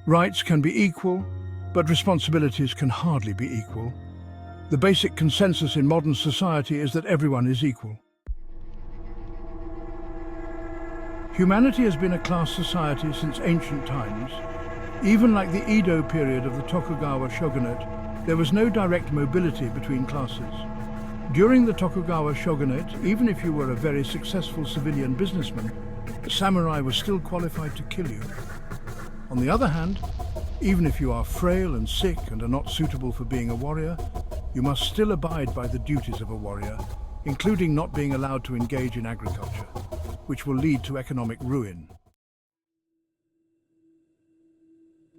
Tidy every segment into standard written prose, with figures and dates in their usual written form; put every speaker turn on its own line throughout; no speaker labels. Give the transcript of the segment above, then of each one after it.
Rights can be equal, but responsibilities can hardly be equal. The basic consensus in modern society is that everyone is equal. Humanity has been a class society since ancient times. Even like the Edo period of the Tokugawa shogunate, there was no direct mobility between classes. During the Tokugawa shogunate, even if you were a very successful civilian businessman, a samurai was still qualified to kill you. On the other hand, even if you are frail and sick and are not suitable for being a warrior, you must still abide by the duties of a warrior, including not being allowed to engage in agriculture, which will lead to economic ruin.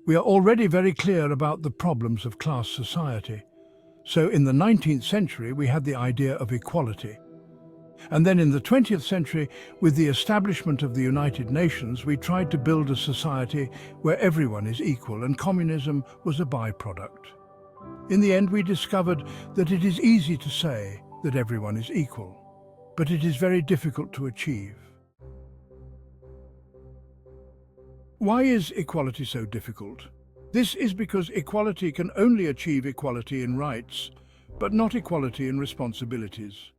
We are already very clear about the problems of class society. So in the 19th century, we had the idea of equality. And then in the 20th century, with the establishment of the United Nations, we tried to build a society where everyone is equal, and communism was a byproduct. In the end, we discovered that it is easy to say that everyone is equal, but it is very difficult to achieve. Why is equality so difficult? This is because equality can only achieve equality in rights, but not equality in responsibilities.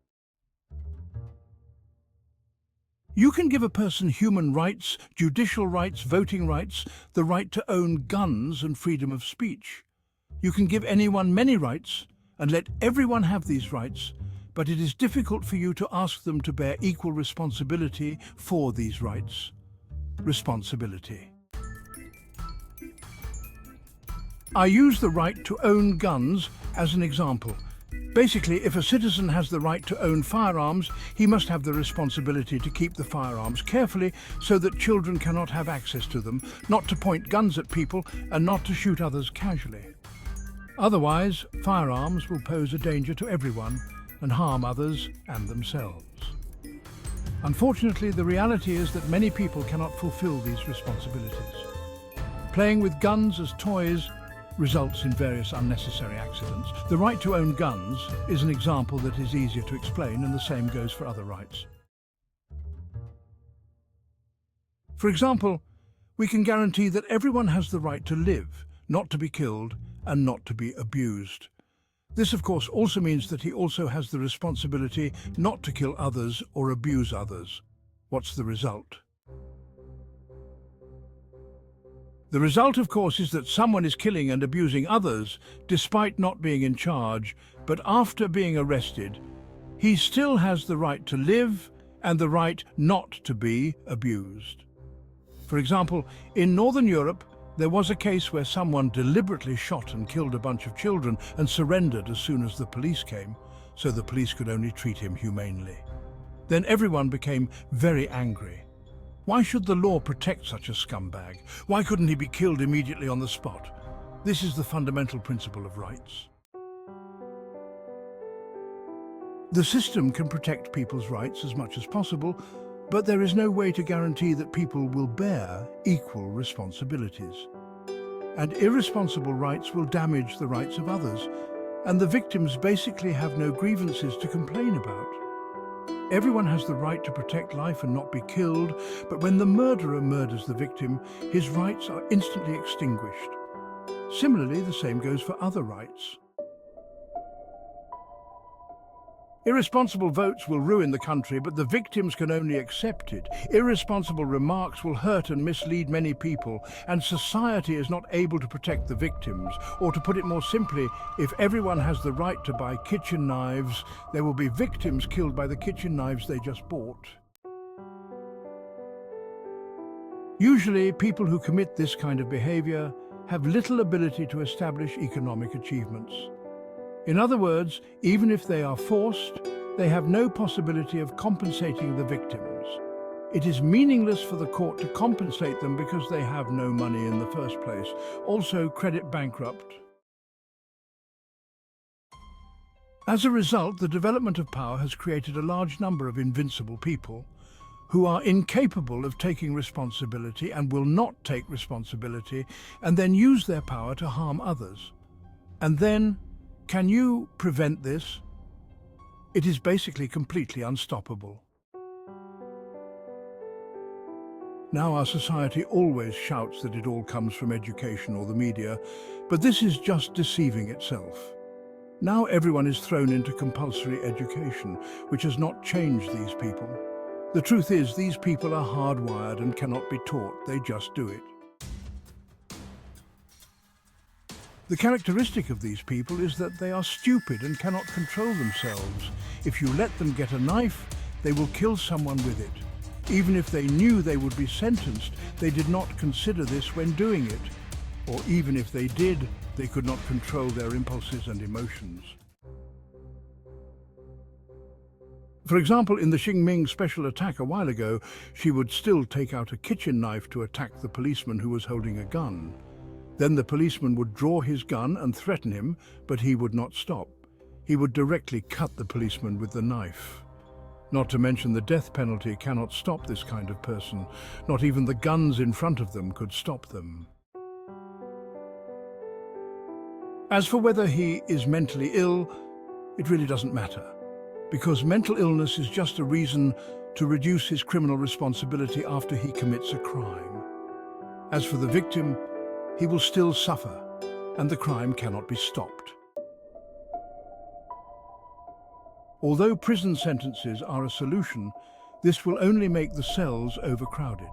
You can give a person human rights, judicial rights, voting rights, the right to own guns and freedom of speech. You can give anyone many rights and let everyone have these rights, but it is difficult for you to ask them to bear equal responsibility for these rights. Responsibility. I use the right to own guns as an example. Basically, if a citizen has the right to own firearms, he must have the responsibility to keep the firearms carefully so that children cannot have access to them, not to point guns at people, and not to shoot others casually. Otherwise, firearms will pose a danger to everyone and harm others and themselves. Unfortunately, the reality is that many people cannot fulfill these responsibilities. Playing with guns as toys results in various unnecessary accidents. The right to own guns is an example that is easier to explain, and the same goes for other rights. For example, we can guarantee that everyone has the right to live, not to be killed, and not to be abused. This, of course, also means that he also has the responsibility not to kill others or abuse others. What's the result? The result, of course, is that someone is killing and abusing others despite not being in charge, but after being arrested, he still has the right to live and the right not to be abused. For example, in Northern Europe, there was a case where someone deliberately shot and killed a bunch of children and surrendered as soon as the police came, so the police could only treat him humanely. Then everyone became very angry. Why should the law protect such a scumbag? Why couldn't he be killed immediately on the spot? This is the fundamental principle of rights. The system can protect people's rights as much as possible, but there is no way to guarantee that people will bear equal responsibilities. And irresponsible rights will damage the rights of others, and the victims basically have no grievances to complain about. Everyone has the right to protect life and not be killed, but when the murderer murders the victim, his rights are instantly extinguished. Similarly, the same goes for other rights. Irresponsible votes will ruin the country, but the victims can only accept it. Irresponsible remarks will hurt and mislead many people, and society is not able to protect the victims. Or to put it more simply, if everyone has the right to buy kitchen knives, there will be victims killed by the kitchen knives they just bought. Usually, people who commit this kind of behavior have little ability to establish economic achievements. In other words, even if they are forced, they have no possibility of compensating the victims. It is meaningless for the court to compensate them because they have no money in the first place. Also, credit bankrupt. As a result, the development of power has created a large number of invincible people who are incapable of taking responsibility and will not take responsibility and then use their power to harm others. And then, can you prevent this? It is basically completely unstoppable. Now our society always shouts that it all comes from education or the media, but this is just deceiving itself. Now everyone is thrown into compulsory education, which has not changed these people. The truth is, these people are hardwired and cannot be taught, they just do it. The characteristic of these people is that they are stupid and cannot control themselves. If you let them get a knife, they will kill someone with it. Even if they knew they would be sentenced, they did not consider this when doing it. Or even if they did, they could not control their impulses and emotions. For example, in the Xingming special attack a while ago, she would still take out a kitchen knife to attack the policeman who was holding a gun. Then the policeman would draw his gun and threaten him, but he would not stop. He would directly cut the policeman with the knife. Not to mention the death penalty cannot stop this kind of person. Not even the guns in front of them could stop them. As for whether he is mentally ill, it really doesn't matter, because mental illness is just a reason to reduce his criminal responsibility after he commits a crime. As for the victim, he will still suffer, and the crime cannot be stopped. Although prison sentences are a solution, this will only make the cells overcrowded.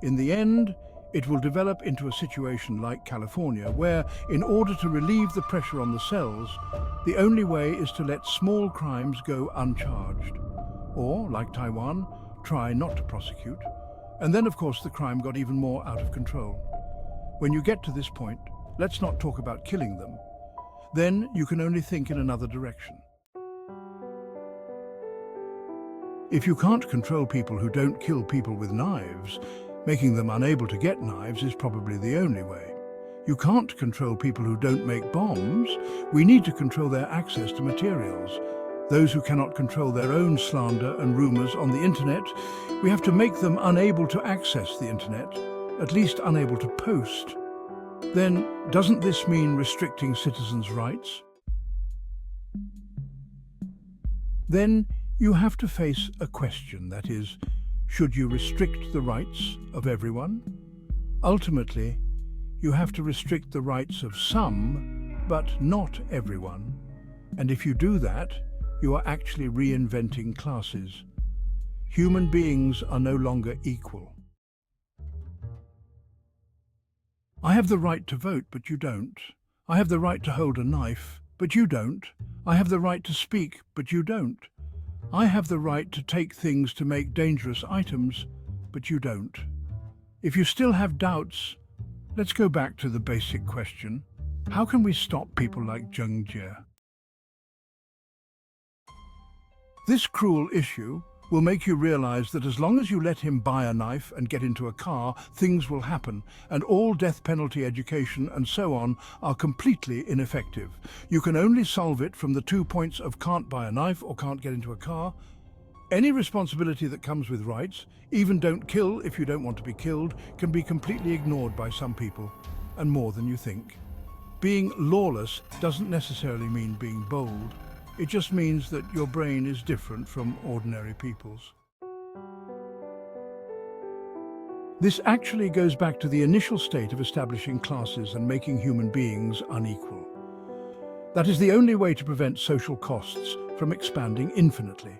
In the end, it will develop into a situation like California, where, in order to relieve the pressure on the cells, the only way is to let small crimes go uncharged. Or, like Taiwan, try not to prosecute. And then, of course, the crime got even more out of control. When you get to this point, let's not talk about killing them. Then you can only think in another direction. If you can't control people who don't kill people with knives, making them unable to get knives is probably the only way. You can't control people who don't make bombs. We need to control their access to materials. Those who cannot control their own slander and rumors on the internet, we have to make them unable to access the internet, at least unable to post. Then, doesn't this mean restricting citizens' rights? Then, you have to face a question, that is, should you restrict the rights of everyone? Ultimately, you have to restrict the rights of some, but not everyone. And if you do that, you are actually reinventing classes. Human beings are no longer equal. I have the right to vote, but you don't. I have the right to hold a knife, but you don't. I have the right to speak, but you don't. I have the right to take things to make dangerous items, but you don't. If you still have doubts, let's go back to the basic question. How can we stop people like Zheng Jie? This cruel issue will make you realize that as long as you let him buy a knife and get into a car, things will happen, and all death penalty education and so on are completely ineffective. You can only solve it from the 2 points of can't buy a knife or can't get into a car. Any responsibility that comes with rights, even don't kill if you don't want to be killed, can be completely ignored by some people, and more than you think. Being lawless doesn't necessarily mean being bold. It just means that your brain is different from ordinary people's. This actually goes back to the initial state of establishing classes and making human beings unequal. That is the only way to prevent social costs from expanding infinitely.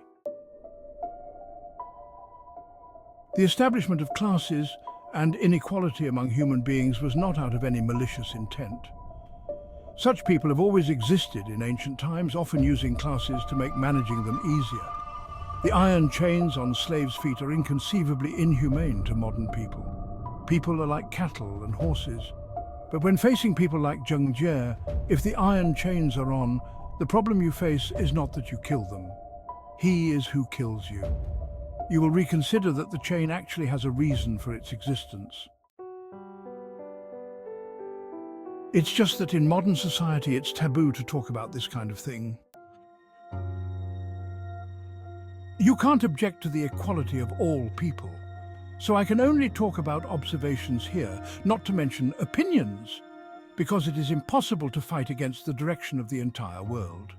The establishment of classes and inequality among human beings was not out of any malicious intent. Such people have always existed in ancient times, often using classes to make managing them easier. The iron chains on slaves' feet are inconceivably inhumane to modern people. People are like cattle and horses. But when facing people like Zheng Jie, if the iron chains are on, the problem you face is not that you kill them. He is who kills you. You will reconsider that the chain actually has a reason for its existence. It's just that in modern society it's taboo to talk about this kind of thing. You can't object to the equality of all people, so I can only talk about observations here, not to mention opinions, because it is impossible to fight against the direction of the entire world.